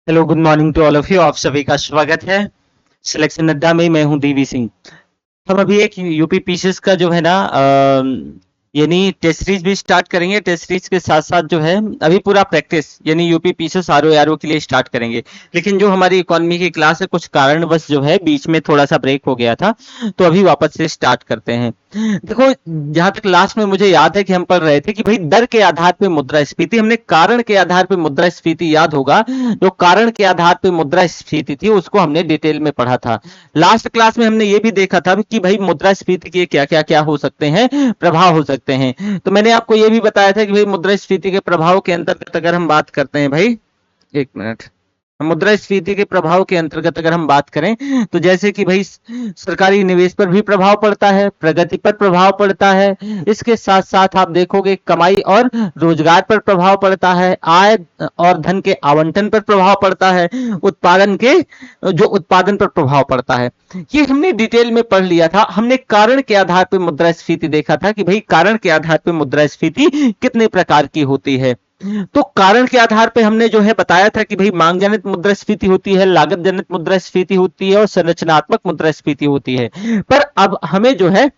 Hello, good morning to all of you. आप सभी का स्वागत है सिलेक्शन अड्डा में। मैं हूं डीवी सिंह। हम अभी एक यूपी पीसीएस का जो है ना यानी टेस्ट सीरीज भी स्टार्ट करेंगे। टेस्ट सीरीज के साथ साथ जो है अभी पूरा प्रैक्टिस यानी यूपी पीसीएस आरओ के लिए स्टार्ट करेंगे। लेकिन जो हमारी इकोनॉमी की क्लास है कुछ कारणवश जो है बीच में थोड़ा सा ब्रेक हो गया था, तो अभी वापस से स्टार्ट करते हैं। देखो, जहां तक लास्ट में मुझे याद है कि हम पढ़ रहे थे कि भाई दर के आधार पे मुद्रास्फीति, हमने कारण के आधार पे मुद्रास्फीति याद होगा, जो कारण के आधार पे मुद्रास्फीति थी उसको हमने डिटेल में पढ़ा था। लास्ट क्लास में हमने ये भी देखा था कि भाई मुद्रास्फीति के क्या क्या क्या हो सकते हैं, प्रभाव हो सकते हैं। तो मैंने आपको ये भी बताया था कि भाई मुद्रास्फीति के प्रभाव के अंतर्गत अगर हम बात करते हैं, भाई एक मिनट, मुद्रास्फीति के प्रभाव के अंतर्गत अगर हम बात करें तो जैसे कि भाई सरकारी निवेश पर भी प्रभाव पड़ता है, प्रगति पर प्रभाव पड़ता है, इसके साथ साथ आप देखोगे कमाई और रोजगार पर प्रभाव पड़ता है, आय और धन के आवंटन पर प्रभाव पड़ता है, उत्पादन पर प्रभाव पड़ता है। ये हमने डिटेल में पढ़ लिया था। हमने कारण के आधार पर मुद्रास्फीति देखा था कि भाई कारण के आधार पर मुद्रास्फीति कितने प्रकार की होती है। तो कारण के आधार पे हमने जो है बताया था कि भाई मांग जनित मुद्रास्फीति होती है, लागत जनित मुद्रास्फीति होती है और संरचनात्मक मुद्रास्फीति होती है। पर अब हमें जो है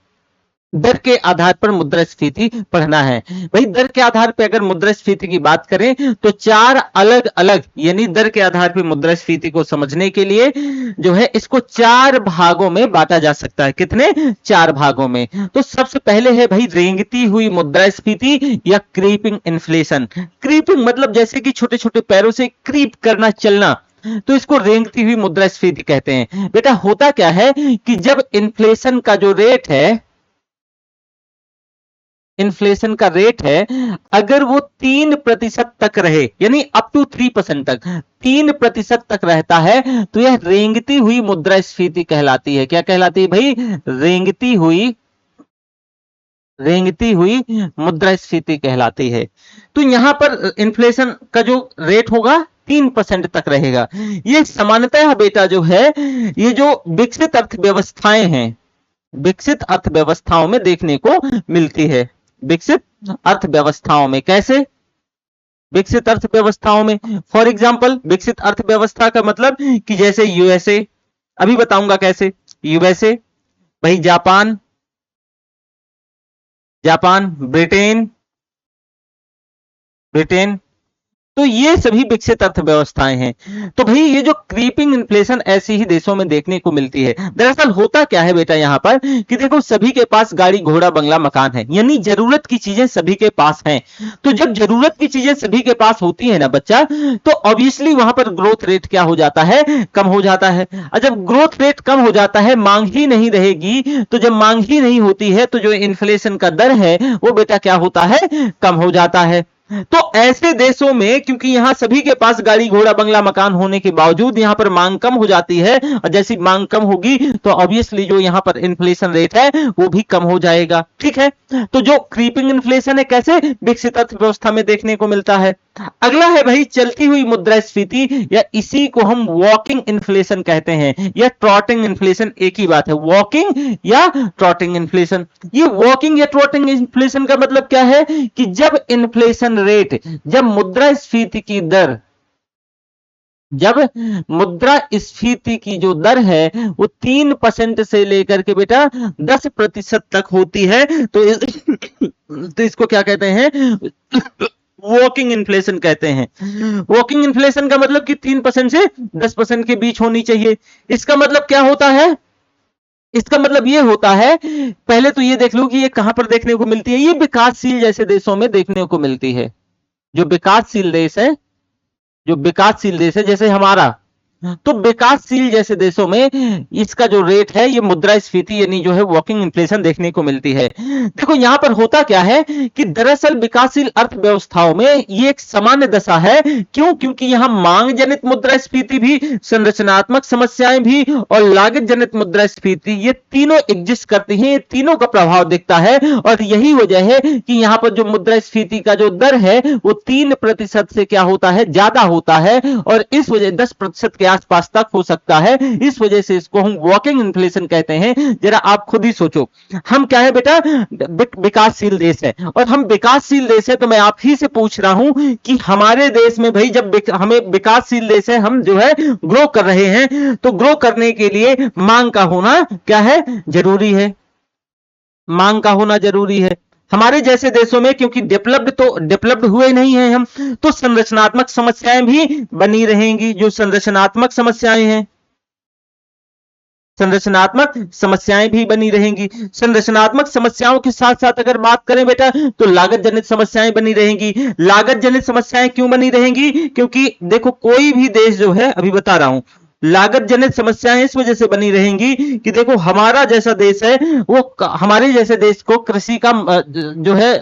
दर के आधार पर मुद्रास्फीति पढ़ना है। भाई दर के आधार पर अगर मुद्रास्फीति की बात करें तो चार अलग अलग यानी दर के आधार पर मुद्रास्फीति को समझने के लिए जो है इसको चार भागों में बांटा जा सकता है। कितने? चार भागों में। तो सबसे पहले है भाई रेंगती हुई मुद्रास्फीति या क्रीपिंग इन्फ्लेशन। क्रीपिंग मतलब जैसे कि छोटे छोटे पैरों से क्रीप करना, चलना, तो इसको रेंगती हुई मुद्रास्फीति कहते हैं। बेटा होता क्या है कि जब इन्फ्लेशन का जो रेट है, इन्फ्लेशन का रेट है, अगर वो 3% तक रहे यानी अप टू 3% तक, 3% तक रहता है तो यह रेंगती हुई मुद्रास्फीति कहलाती है। क्या कहलाती है भाई? रेंगती हुई मुद्रास्फीति कहलाती है। तो यहां पर इन्फ्लेशन का जो रेट होगा 3% तक रहेगा। ये सामान्यतः बेटा जो है ये जो विकसित अर्थव्यवस्थाएं हैं, विकसित अर्थव्यवस्थाओं में देखने को मिलती है। विकसित अर्थव्यवस्थाओं में कैसे? विकसित अर्थव्यवस्थाओं में फॉर एग्जांपल विकसित अर्थव्यवस्था का मतलब कि जैसे यूएसए, अभी बताऊंगा कैसे। यूएसए, भाई जापान, ब्रिटेन, तो ये सभी विकसित अर्थव्यवस्थाएं हैं। तो भाई ये जो क्रीपिंग इन्फ्लेशन ऐसे ही देशों में देखने को मिलती है। दरअसल होता क्या है बेटा यहाँ पर कि देखो सभी के पास गाड़ी घोड़ा बंगला मकान है, यानी जरूरत की चीजें सभी के पास हैं। तो जब जरूरत की चीजें सभी के पास होती है ना बच्चा, तो ऑब्वियसली वहां पर ग्रोथ रेट क्या हो जाता है? कम हो जाता है। और जब ग्रोथ रेट कम हो जाता है, मांग ही नहीं रहेगी, तो जब मांग ही नहीं होती है तो जो इन्फ्लेशन का दर है वो बेटा क्या होता है? कम हो जाता है। तो ऐसे देशों में क्योंकि यहां सभी के पास गाड़ी घोड़ा बंगला मकान होने के बावजूद यहां पर मांग कम हो जाती है, और जैसी मांग कम होगी तो ऑब्वियसली जो यहां पर इन्फ्लेशन रेट है वो भी कम हो जाएगा। ठीक है, तो जो क्रीपिंग इन्फ्लेशन है कैसे विकसित अर्थव्यवस्था में देखने को मिलता है। अगला है भाई चलती हुई मुद्रास्फीति, या इसी को हम वॉकिंग इन्फ्लेशन कहते हैं, या ट्रॉटिंग इन्फ्लेशन, एक ही बात है, वॉकिंग या ट्रॉटिंग इन्फ्लेशन। ये वॉकिंग या ट्रॉटिंग इन्फ्लेशन का मतलब क्या है कि जब इन्फ्लेशन रेट, जब मुद्रास्फीति की दर, जब मुद्रास्फीति की जो दर है वो 3% से लेकर के बेटा 10% तक होती है, तो इसको क्या कहते हैं? वॉकिंग इन्फ्लेशन कहते हैं। वॉकिंग इन्फ्लेशन का मतलब कि 3% से 10% के बीच होनी चाहिए। इसका मतलब क्या होता है? इसका मतलब ये होता है, पहले तो ये देख लो कि ये कहां पर देखने को मिलती है। ये विकासशील जैसे देशों में देखने को मिलती है। जो विकासशील देश है, जैसे हमारा, तो विकासशील जैसे देशों में इसका जो रेट है ये मुद्रास्फीति यानी जो है वॉकिंग इन्फ्लेशन देखने को मिलती है। देखो यहां पर होता क्या है कि दरअसल विकासशील अर्थव्यवस्थाओं में ये एक सामान्य दशा है। क्यों? क्योंकि यहां मांग जनित मुद्रास्फीति भी, संरचनात्मक समस्याएं भी और लागत जनित मुद्रास्फीति, ये तीनों एग्जिस्ट करती हैं, ये तीनों का प्रभाव दिखता है। और यही वजह है कि यहां पर जो मुद्रास्फीति का जो दर है वो 3% से क्या होता है? ज्यादा होता है। और इस वजह 10% क्या आसपास तक हो सकता है। इस वजह से इसको हम वॉकिंग इन्फ्लेशन कहते हैं। जरा आप खुद ही सोचो, हम क्या है बेटा, विकासशील देश है, और हम विकासशील देश है, तो मैं आप ही से पूछ रहा हूं कि हमारे देश में भाई जब हमें विकासशील देश है, हम जो है ग्रो कर रहे हैं, तो ग्रो करने के लिए मांग का होना क्या है, जरूरी है। मांग का होना जरूरी है। हमारे जैसे देशों में क्योंकि डेवलप्ड हुए नहीं हैं हम, तो संरचनात्मक समस्याएं भी बनी रहेंगी। जो संरचनात्मक समस्याएं हैं, संरचनात्मक समस्याएं भी बनी रहेंगी। संरचनात्मक समस्याओं के साथ साथ अगर बात करें बेटा, तो लागत जनित समस्याएं बनी रहेंगी। लागत जनित समस्याएं क्यों बनी रहेंगी, क्योंकि देखो कोई भी देश जो है, अभी बता रहा हूं, लागत जनित समस्याएं इस वजह से बनी रहेंगी कि देखो हमारा जैसा देश है, वो हमारे जैसे देश को कृषि का जो है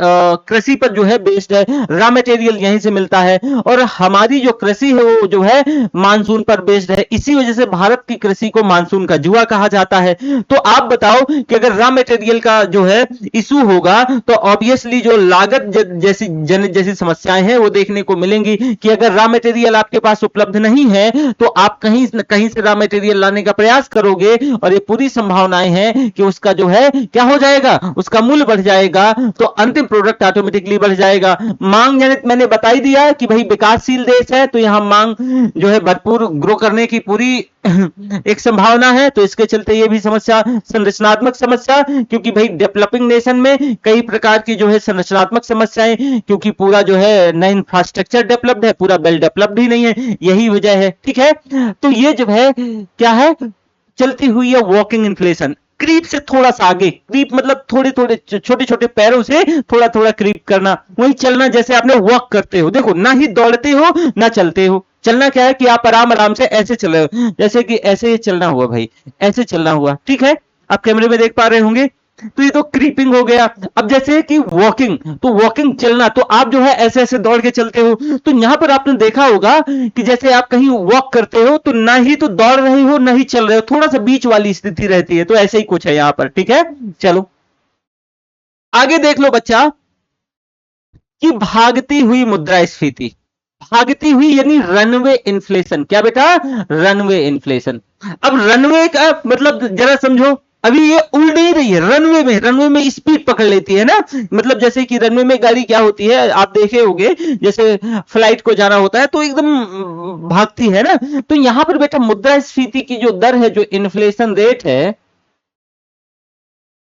कृषि पर जो है बेस्ड है, रॉ मटेरियल यहीं से मिलता है, और हमारी जो कृषि है वो जो है मानसून पर बेस्ड है। इसी वजह से भारत की कृषि को मानसून का जुआ कहा जाता है। तो आप बताओ कि अगर रॉ मटेरियल का जो है इशू होगा, तो ऑब्वियसली जो लागत जैसी समस्याएं हैं वो देखने को मिलेंगी कि अगर रॉ मटेरियल आपके पास उपलब्ध नहीं है, तो आप कहीं से रॉ मटेरियल लाने का प्रयास करोगे, और ये पूरी संभावनाएं हैं कि उसका जो है क्या हो जाएगा, उसका मूल्य बढ़ जाएगा, तो अंतिम प्रोडक्ट ऑटोमेटिकली बढ़ जाएगा। मांग जनित मैंने बता ही दिया कि भाई विकासशील देश है, तो यहां मांग जो है भरपूर ग्रो करने की पूरी एक संभावना है। तो इसके चलते ये भी समस्या, संरचनात्मक समस्या, क्योंकि भाई डेवलपिंग नेशन में कई प्रकार की जो है संरचनात्मक समस्याएं, क्योंकि पूरा जो है नया इंफ्रास्ट्रक्चर डेवलप्ड है, पूरा वेल डेवलप्ड ही नहीं है, यही वजह है। ठीक है, तो ये जो है क्या है, चलती हुई है वॉकिंग इन्फ्लेशन। क्रीप से थोड़ा सा आगे, क्रीप मतलब थोड़े थोड़े छोटे छोटे पैरों से थोड़ा थोड़ा क्रीप करना, वही चलना जैसे आपने वॉक करते हो। देखो ना ही दौड़ते हो ना चलते हो, चलना क्या है कि आप आराम आराम से ऐसे चल रहे हो, जैसे कि ऐसे चलना हुआ भाई, ऐसे चलना हुआ। ठीक है, आप कैमरे में देख पा रहे होंगे। तो ये तो क्रीपिंग हो गया। अब जैसे कि वॉकिंग, तो वॉकिंग चलना, तो आप जो है ऐसे ऐसे दौड़ के चलते हो। तो यहां पर आपने देखा होगा कि जैसे आप कहीं वॉक करते हो, तो ना ही तो दौड़ रहे हो ना ही चल रहे हो, थोड़ा सा बीच वाली स्थिति रहती है। तो ऐसे ही कुछ है यहां पर। ठीक है, चलो आगे देख लो बच्चा कि भागती हुई मुद्रास्फीति, भागती हुई यानी रनवे इन्फ्लेशन। क्या बेटा, रनवे इन्फ्लेशन। अब रनवे का मतलब जरा समझो, अभी ये उड़ नहीं रही है, रनवे में स्पीड पकड़ लेती है ना। मतलब जैसे कि रनवे में गाड़ी क्या होती है, आप देखे होंगे, जैसे फ्लाइट को जाना होता है तो एकदम भागती है ना। तो यहां पर बेटा मुद्रास्फीति की जो दर है, जो इन्फ्लेशन रेट है,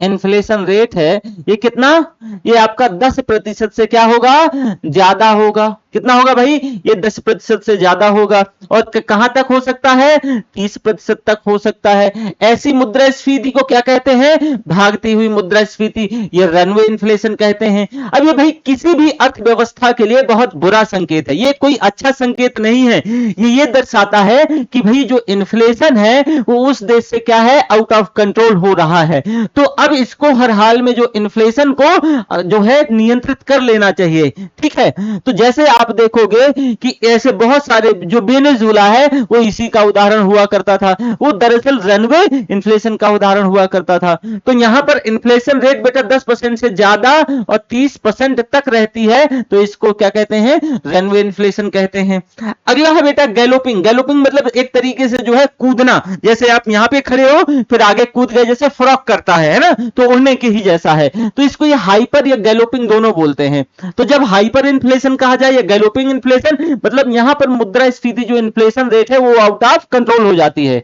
इन्फ्लेशन रेट है, ये कितना, ये आपका 10% से क्या होगा, ज्यादा होगा। कितना होगा भाई, ये 10% से ज्यादा होगा। और कहां तक हो सकता है, 30% तक हो सकता है। ऐसी मुद्रास्फीति को क्या कहते हैं, भागती हुई मुद्रास्फीति, ये रनवे इन्फ्लेशन कहते हैं। अब ये भाई किसी भी अर्थव्यवस्था के लिए बहुत बुरा संकेत है, ये कोई अच्छा संकेत नहीं है। ये दर्शाता है कि भाई जो इन्फ्लेशन है वो उस देश से क्या है, आउट ऑफ कंट्रोल हो रहा है। तो अब इसको हर हाल में जो इन्फ्लेशन को जो है नियंत्रित कर लेना चाहिए। ठीक है, तो जैसे आप देखोगे कि ऐसे बहुत सारे, जो वेनेजुएला है वो इसी का उदाहरण हुआ करता था, वो दरअसल रनवे इन्फ्लेशन का उदाहरण हुआ करता था। तो यहां पर इन्फ्लेशन रेट बेटा 10% से ज्यादा और 30% तक रहती है, तो इसको क्या कहते हैं, रनवे इन्फ्लेशन कहते हैं। अगला है बेटा गैलोपिंग। गैलोपिंग मतलब एक तरीके से जो है कूदना, जैसे आप यहां पे खड़े हो फिर आगे कूद गए, जैसे फ्रॉक करता है ना, तो उड़ने के ही जैसा है। तो इसको ये हाइपर या गैलोपिंग दोनों बोलते हैं। तो जब हाइपर इन्फ्लेशन कहा जाए या गैलोपिंग इन्फ्लेशन, मतलब यहां पर मुद्रास्फीति जो इन्फ्लेशन रेट है वो आउट ऑफ कंट्रोल हो जाती है।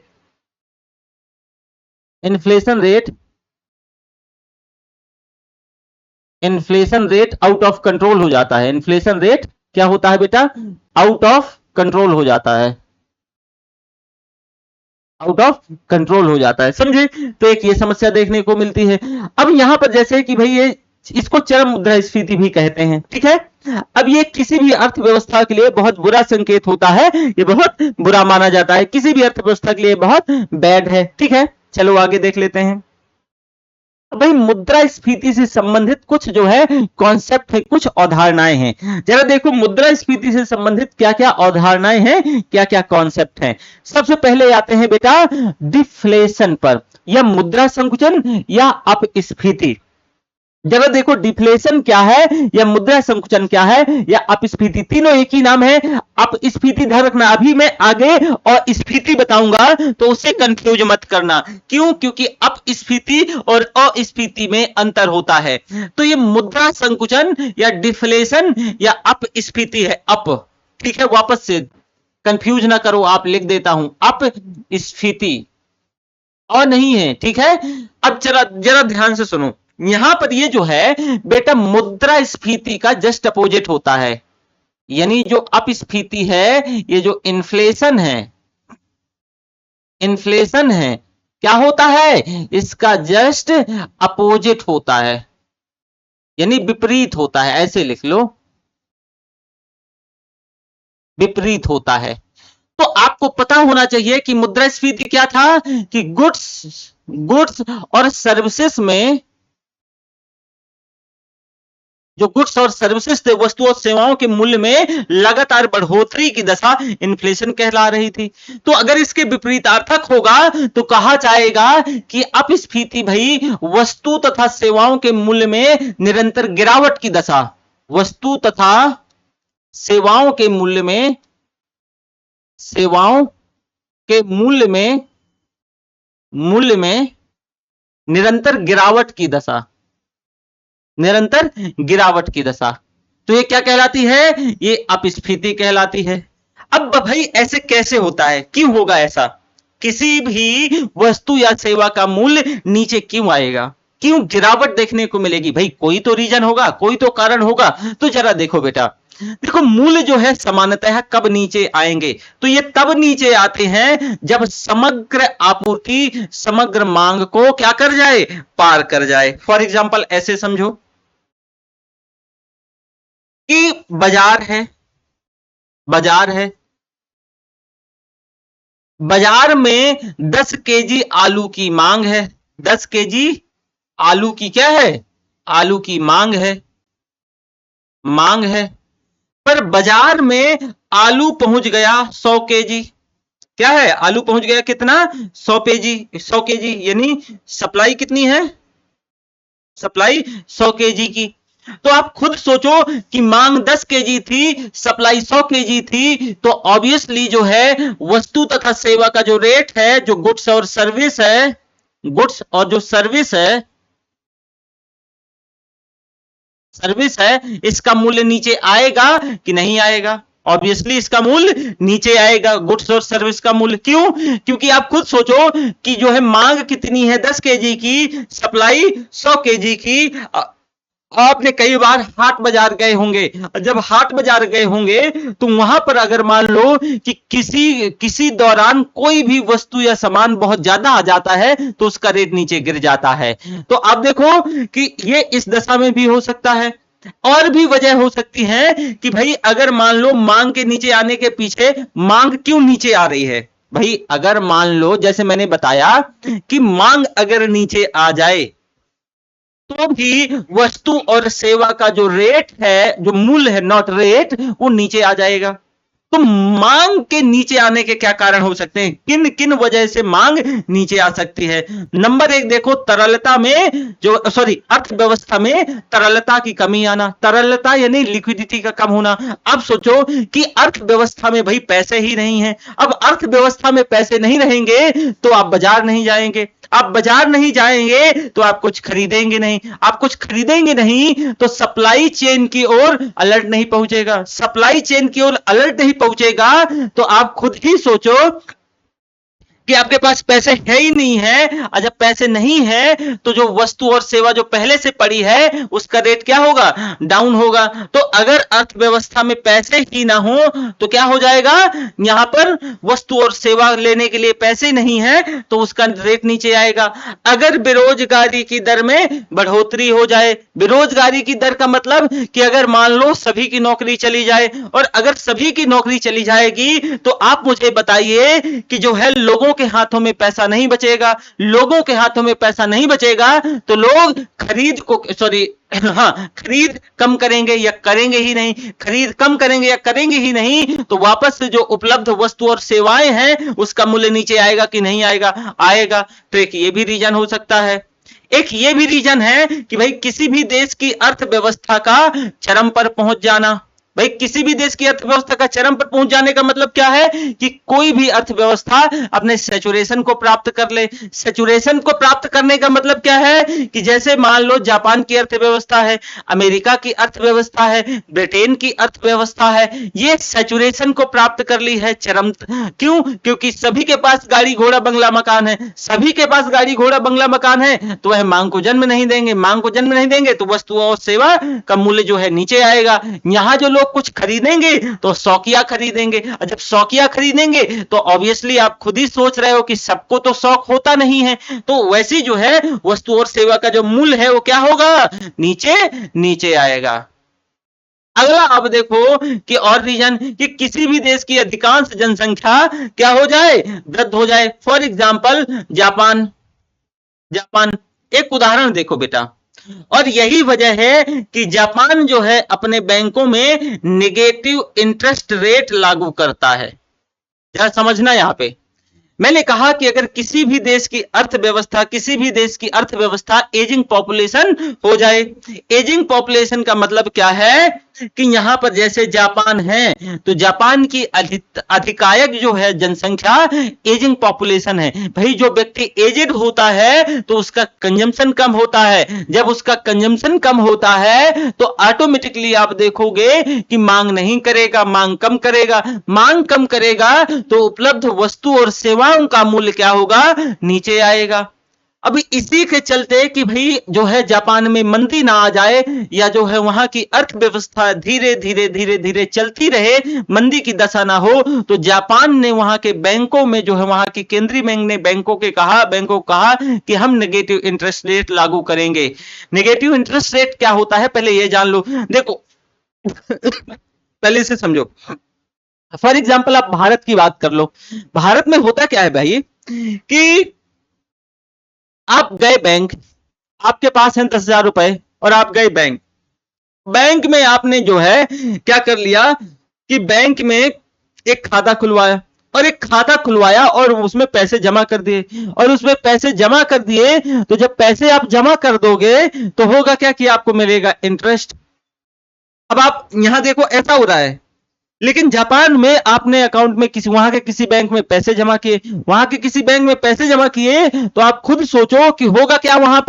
Inflation rate out of control हो जाता है। इन्फ्लेशन रेट क्या होता है बेटा, आउट ऑफ कंट्रोल हो जाता है, आउट ऑफ कंट्रोल हो जाता है, समझे। तो एक ये समस्या देखने को मिलती है। अब यहां पर जैसे कि भाई ये, इसको चरम मुद्रास्फीति भी कहते हैं। ठीक है, अब ये किसी भी अर्थव्यवस्था के लिए बहुत बुरा संकेत होता है, ये बहुत बुरा माना जाता है, किसी भी अर्थव्यवस्था के लिए बहुत बैड है। ठीक है, चलो आगे देख लेते हैं। भाई मुद्रास्फीति से संबंधित कुछ जो है कॉन्सेप्ट है, कुछ अवधारणाएं हैं। जरा देखो मुद्रास्फीति से संबंधित क्या क्या अवधारणाएं हैं, क्या क्या कॉन्सेप्ट हैं। सबसे पहले आते हैं बेटा डिफ्लेशन पर, या मुद्रा संकुचन या अपस्फीति। जरा देखो डिफ्लेशन क्या है या मुद्रा संकुचन क्या है या अपस्फीति, तीनों एक ही नाम है। अपस्फीति ध्यान रखना, अभी मैं आगे और स्फीति बताऊंगा तो उससे कंफ्यूज मत करना। क्यों? क्योंकि अपस्फीति और अस्फीति में अंतर होता है। तो ये मुद्रा संकुचन या डिफ्लेशन या अपस्फीति है, अप, ठीक है। वापस से कंफ्यूज ना करो, आप लिख देता हूं अपस्फीति और नहीं है, ठीक है। अब जरा जरा ध्यान से सुनो, यहां पर ये जो है बेटा मुद्रास्फीति का जस्ट अपोजिट होता है। यानी जो अपस्फीति है, ये जो इन्फ्लेशन है, इन्फ्लेशन है, क्या होता है? इसका जस्ट अपोजिट होता है, यानी विपरीत होता है। ऐसे लिख लो, विपरीत होता है। तो आपको पता होना चाहिए कि मुद्रास्फीति क्या था कि गुड्स और सर्विसेज में, जो गुड्स और सर्विसेज थे, वस्तु और सेवाओं के मूल्य में लगातार बढ़ोतरी की दशा इन्फ्लेशन कहला रही थी। तो अगर इसके विपरीतार्थक होगा तो कहा जाएगा कि अपस्फीति भाई वस्तु तथा सेवाओं के मूल्य में निरंतर गिरावट की दशा, वस्तु तथा सेवाओं के मूल्य में, सेवाओं के मूल्य में निरंतर गिरावट की दशा, निरंतर गिरावट की दशा। तो ये क्या कहलाती है? ये अपस्फीति कहलाती है। अब भाई ऐसे कैसे होता है, क्यों होगा ऐसा? किसी भी वस्तु या सेवा का मूल्य नीचे क्यों आएगा, क्यों गिरावट देखने को मिलेगी? भाई कोई तो रीजन होगा, कोई तो कारण होगा। तो जरा देखो बेटा, देखो मूल्य जो है सामान्यतः कब नीचे आएंगे? तो ये तब नीचे आते हैं जब समग्र आपूर्ति समग्र मांग को क्या कर जाए? पार कर जाए। फॉर एग्जांपल ऐसे समझो कि बाजार है, बाजार है, बाजार में 10 केजी आलू की मांग है, 10 केजी आलू की क्या है? आलू की मांग है, मांग है। पर बाजार में आलू पहुंच गया 100 केजी। क्या है? आलू पहुंच गया कितना? 100 केजी, 100 केजी, यानी सप्लाई कितनी है? सप्लाई 100 केजी की। तो आप खुद सोचो कि मांग 10 केजी थी, सप्लाई 100 केजी थी, तो ऑब्वियसली जो है वस्तु तथा सेवा का जो रेट है, जो गुड्स और सर्विस है, गुड्स और जो सर्विस है, सर्विस है, इसका मूल्य नीचे आएगा कि नहीं आएगा? ऑब्वियसली इसका मूल्य नीचे आएगा, गुड्स और सर्विस का मूल्य। क्यों? क्योंकि आप खुद सोचो कि जो है मांग कितनी है? 10 केजी की, सप्लाई 100 केजी की। आपने कई बार हाट बाजार गए होंगे, जब हाट बाजार गए होंगे तो वहां पर अगर मान लो कि किसी दौरान कोई भी वस्तु या सामान बहुत ज्यादा आ जाता है तो उसका रेट नीचे गिर जाता है। तो आप देखो कि ये इस दशा में भी हो सकता है। और भी वजह हो सकती है कि भाई अगर मान लो मांग के नीचे आने के पीछे, मांग क्यों नीचे आ रही है? भाई अगर मान लो जैसे मैंने बताया कि मांग अगर नीचे आ जाए तो भी वस्तु और सेवा का जो रेट है, जो मूल्य है, नॉट रेट, वो नीचे आ जाएगा। तो मांग के नीचे आने के क्या कारण हो सकते हैं? किन किन वजह से मांग नीचे आ सकती है? नंबर 1 देखो, तरलता में जो अर्थव्यवस्था में तरलता की कमी आना। तरलता यानी लिक्विडिटी का कम होना। अब सोचो कि अर्थव्यवस्था में भाई पैसे ही नहीं है। अब अर्थव्यवस्था में पैसे नहीं रहेंगे तो आप बाजार नहीं जाएंगे, आप बाजार नहीं जाएंगे तो आप कुछ खरीदेंगे नहीं, आप कुछ खरीदेंगे नहीं तो सप्लाई चेन की ओर अलर्ट नहीं पहुंचेगा, सप्लाई चेन की ओर अलर्ट नहीं पहुंचेगा तो आप खुद ही सोचो कि आपके पास पैसे है ही नहीं है। और जब पैसे नहीं है तो जो वस्तु और सेवा जो पहले से पड़ी है उसका रेट क्या होगा? डाउन होगा। तो अगर अर्थव्यवस्था में पैसे ही ना हो तो क्या हो जाएगा? यहां पर वस्तु और सेवा लेने के लिए पैसे नहीं है तो उसका रेट नीचे आएगा। अगर बेरोजगारी की दर में बढ़ोतरी हो जाए, बेरोजगारी की दर का मतलब कि अगर मान लो सभी की नौकरी चली जाए, और अगर सभी की नौकरी चली जाएगी तो आप मुझे बताइए कि जो है लोगों के हाथों में पैसा नहीं बचेगा। लोगों के हाथों में पैसा नहीं बचेगा तो लोग खरीद को खरीद कम करेंगे या करेंगे ही नहीं। खरीद कम करेंगे या करेंगे ही नहीं तो वापस से जो उपलब्ध वस्तु और सेवाएं हैं उसका मूल्य नीचे आएगा कि नहीं आएगा? आएगा। तो एक ये भी रीजन हो सकता है। एक ये भी रीजन है कि भाई किसी भी देश की अर्थव्यवस्था का चरम पर पहुंच जाना। भाई किसी भी देश की अर्थव्यवस्था का चरम पर पहुंच जाने का मतलब क्या है कि कोई भी अर्थव्यवस्था अपने सैचुरेशन को प्राप्त कर ले। सैचुरेशन को प्राप्त करने का मतलब क्या है कि जैसे मान लो जापान की अर्थव्यवस्था है, अमेरिका की अर्थव्यवस्था है, ब्रिटेन की अर्थव्यवस्था है, ये सैचुरेशन को प्राप्त कर ली है चरम। क्यों? क्योंकि सभी के पास गाड़ी घोड़ा बंगला मकान है। सभी के पास गाड़ी घोड़ा बंगला मकान है तो वह मांग को जन्म नहीं देंगे। मांग को जन्म नहीं देंगे तो वस्तु और सेवा का मूल्य जो है नीचे आएगा। यहां जो लोग कुछ खरीदेंगे तो शौकिया खरीदेंगे, और जब शौकिया खरीदेंगे तो ऑब्वियसली आप खुद ही सोच रहे हो कि सबको तो शौक होता नहीं है, तो वैसी जो है वस्तु और सेवा का जो मूल्य है वो क्या होगा? नीचे नीचे आएगा। अगला अब देखो कि और रीजन कि किसी भी देश की अधिकांश जनसंख्या क्या हो जाए? वृद्ध हो जाए। For example Japan. जापान एक उदाहरण देखो बेटा, और यही वजह है कि जापान जो है अपने बैंकों में नेगेटिव इंटरेस्ट रेट लागू करता है। जरा समझना यहां पे मैंने कहा कि अगर किसी भी देश की अर्थव्यवस्था एजिंग पॉपुलेशन हो जाए। एजिंग पॉपुलेशन का मतलब क्या है कि यहां पर जैसे जापान है तो जापान की अधिकायक जो है जनसंख्या एजिंग पॉपुलेशन है। भाई जो व्यक्ति एजेड होता है तो उसका कंजम्पशन कम होता है। जब उसका कंजम्पशन कम होता है तो ऑटोमेटिकली आप देखोगे कि मांग नहीं करेगा, मांग कम करेगा। मांग कम करेगा तो उपलब्ध वस्तु और सेवाओं का मूल्य क्या होगा? नीचे आएगा। अभी इसी के चलते कि भाई जो है जापान में मंदी ना आ जाए, या जो है वहां की अर्थव्यवस्था धीरे धीरे धीरे धीरे चलती रहे, मंदी की दशा ना हो, तो जापान ने वहां के बैंकों में जो है वहां की केंद्रीय बैंक ने बैंकों को कहा कि हम नेगेटिव इंटरेस्ट रेट लागू करेंगे। नेगेटिव इंटरेस्ट रेट क्या होता है पहले ये जान लो। देखो पहले से समझो। फॉर एग्जाम्पल आप भारत की बात कर लो। भारत में होता क्या है भाई कि आप गए बैंक, आपके पास है 10,000 रुपए और आप गए बैंक। बैंक में आपने जो है क्या कर लिया कि बैंक में एक खाता खुलवाया, और उसमें पैसे जमा कर दिए, और उसमें पैसे जमा कर दिए तो जब पैसे आप जमा कर दोगे तो होगा क्या कि आपको मिलेगा इंटरेस्ट। अब आप यहां देखो ऐसा हो रहा है, लेकिन जापान में आपने अकाउंट में वहां के किसी बैंक में पैसे जमा किए, तो आप खुद सोचो कि होगा क्या वहां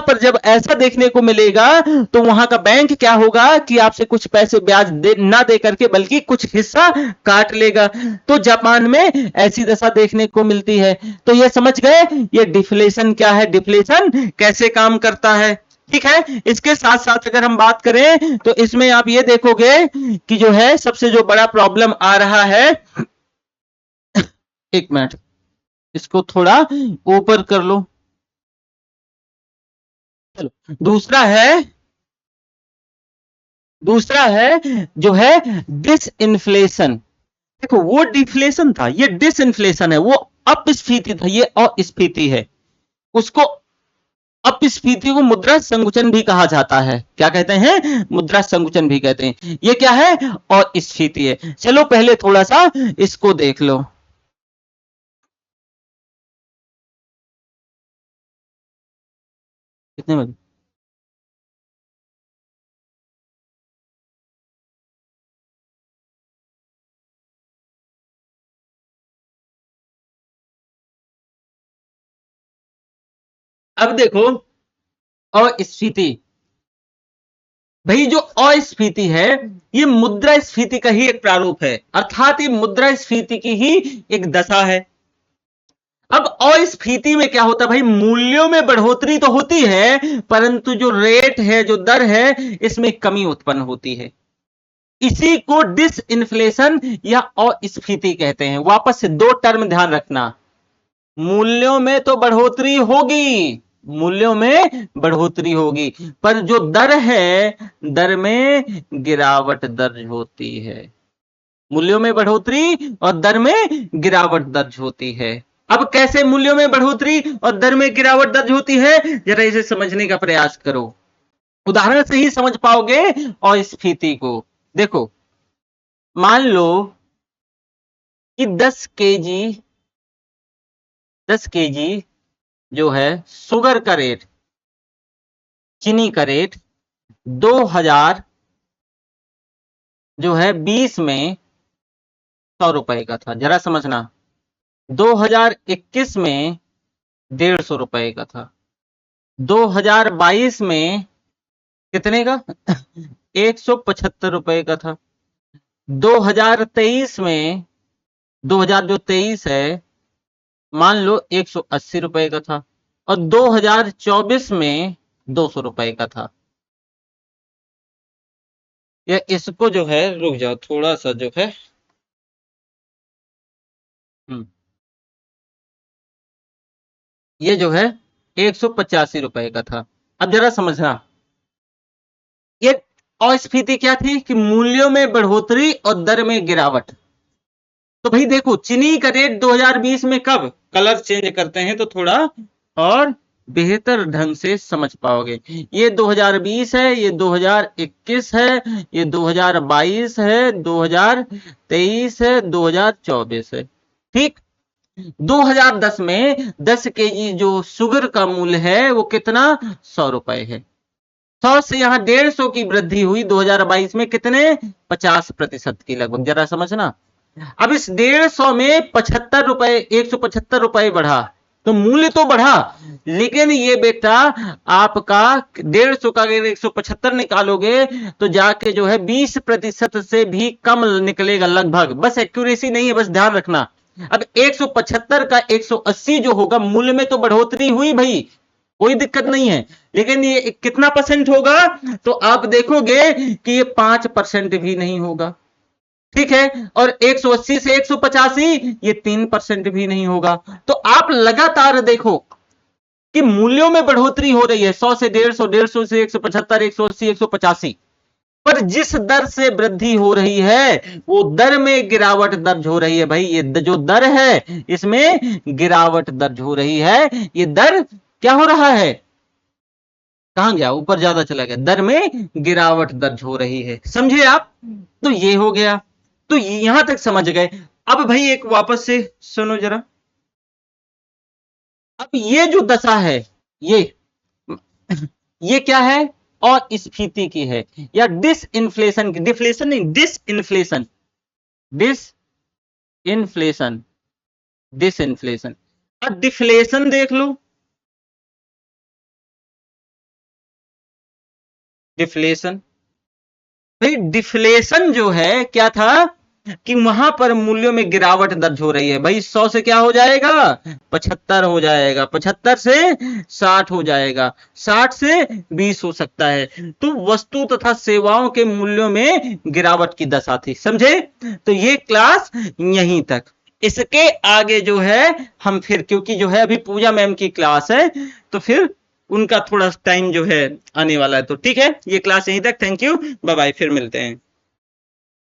पर जब ऐसा देखने को मिलेगा तो वहां का बैंक क्या होगा कि आपसे कुछ पैसे ब्याज ना दे करके बल्कि कुछ हिस्सा काट लेगा। तो जापान में ऐसी दशा देखने को मिलती है। तो ये समझ गए ये डिफ्लेशन क्या है, डिफ्लेशन कैसे काम करता है। ठीक है, इसके साथ साथ अगर हम बात करें तो इसमें आप ये देखोगे कि जो है सबसे जो बड़ा प्रॉब्लम आ रहा है, एक मिनट इसको थोड़ा ऊपर कर लो। चलो दूसरा है जो है डिसइंफ्लेशन। देखो वो डिफ्लेशन था, ये डिसइंफ्लेशन है। वो अपस्फीति था, ये अस्फीति है। उसको अपस्फीति को मुद्रा संकुचन भी कहा जाता है। क्या कहते हैं? मुद्रा संकुचन भी कहते हैं। ये क्या है? अस्फीति है। चलो पहले थोड़ा सा इसको देख लो। कितने बजे? अब देखो अस्फीति, भाई जो अस्फीति है ये मुद्रास्फीति का ही एक प्रारूप है, अर्थात ये मुद्रास्फीति की ही एक दशा है। अब अस्फीति में क्या होता है भाई, मूल्यों में बढ़ोतरी तो होती है परंतु जो रेट है, जो दर है, इसमें कमी उत्पन्न होती है। इसी को डिसइंफ्लेशन या अस्फीति कहते हैं। वापस से दो टर्म ध्यान रखना, मूल्यों में तो बढ़ोतरी होगी, मूल्यों में बढ़ोतरी होगी, पर जो दर है दर में गिरावट दर्ज होती है। मूल्यों में बढ़ोतरी और दर में गिरावट दर्ज होती है। अब कैसे मूल्यों में बढ़ोतरी और दर में गिरावट दर्ज होती है, जरा इसे समझने का प्रयास करो। उदाहरण से ही समझ पाओगे और स्फीति को। देखो मान लो कि 10 केजी जो है शुगर का रेट चीनी का रेट 2000 जो है 20 में 100 रुपए का था, जरा समझना। 2021 में 150 रुपए का था। 2022 में कितने का 175 रुपए का था। 2023 में 2023 है मान लो 180 रुपए का था, और 2024 में 200 रुपए का था। या इसको जो है, रुक जाओ थोड़ा सा जो है, ये जो है 185 रुपए का था। अब जरा समझना, ये अस्फीति क्या थी कि मूल्यों में बढ़ोतरी और दर में गिरावट। तो भाई देखो चीनी का रेट 2020 में कब, कलर चेंज करते हैं तो थोड़ा और बेहतर ढंग से समझ पाओगे। ये 2020 है, ये 2021 है, ये 2022 है, 2023 है, 2024 है, ठीक। 2010 में 10 केजी जो शुगर का मूल्य है वो कितना 100 रुपए है। 100 से यहाँ 150 की वृद्धि हुई 2022 में, कितने 50% की लगभग, जरा समझना। अब इस 150 में 75 रुपए, 175 रुपए बढ़ा, तो मूल्य तो बढ़ा, लेकिन ये बेटा आपका 150 का अगर 175 निकालोगे तो जाके जो है 20% से भी कम निकलेगा लगभग, बस एक्यूरेसी नहीं है, बस ध्यान रखना। अब 175 का 180 जो होगा, मूल्य में तो बढ़ोतरी हुई भाई, कोई दिक्कत नहीं है, लेकिन ये कितना परसेंट होगा, तो आप देखोगे कि ये 5% भी नहीं होगा, ठीक है। और 180 से 185 ये 3% भी नहीं होगा। तो आप लगातार देखो कि मूल्यों में बढ़ोतरी हो रही है, 100 से 150, 150 से 175, 180, 185, पर जिस दर से वृद्धि हो रही है वो दर में गिरावट दर्ज हो रही है भाई। ये जो दर है इसमें गिरावट दर्ज हो रही है। ये दर क्या हो रहा है, कहां गया, ऊपर ज्यादा चला गया, दर में गिरावट दर्ज हो रही है, समझे आप। तो ये हो गया, तो यहां तक समझ गए। अब भाई एक वापस से सुनो जरा, अब ये जो दशा है ये क्या है, और स्फीति की है, या डिसइंफ्लेशन की, डिफ्लेशन नहीं, डिसइंफ्लेशन, डिसइंफ्लेशन, डिसइंफ्लेशन। अब डिफ्लेशन देख लो, डिफ्लेशन, भाई डिफ्लेशन जो है क्या था कि वहां पर मूल्यों में गिरावट दर्ज हो रही है भाई। 100 से क्या हो जाएगा 75 हो जाएगा, 75 से 60 हो जाएगा, 60 से 20 हो सकता है। तो वस्तु तथा सेवाओं के मूल्यों में गिरावट की दशा थी, समझे। तो ये क्लास यहीं तक, इसके आगे जो है हम फिर, क्योंकि जो है अभी पूजा मैम की क्लास है तो फिर उनका थोड़ा टाइम जो है आने वाला है, तो ठीक है, ये क्लास यहीं तक। थैंक यू, बाय बाय, फिर मिलते हैं।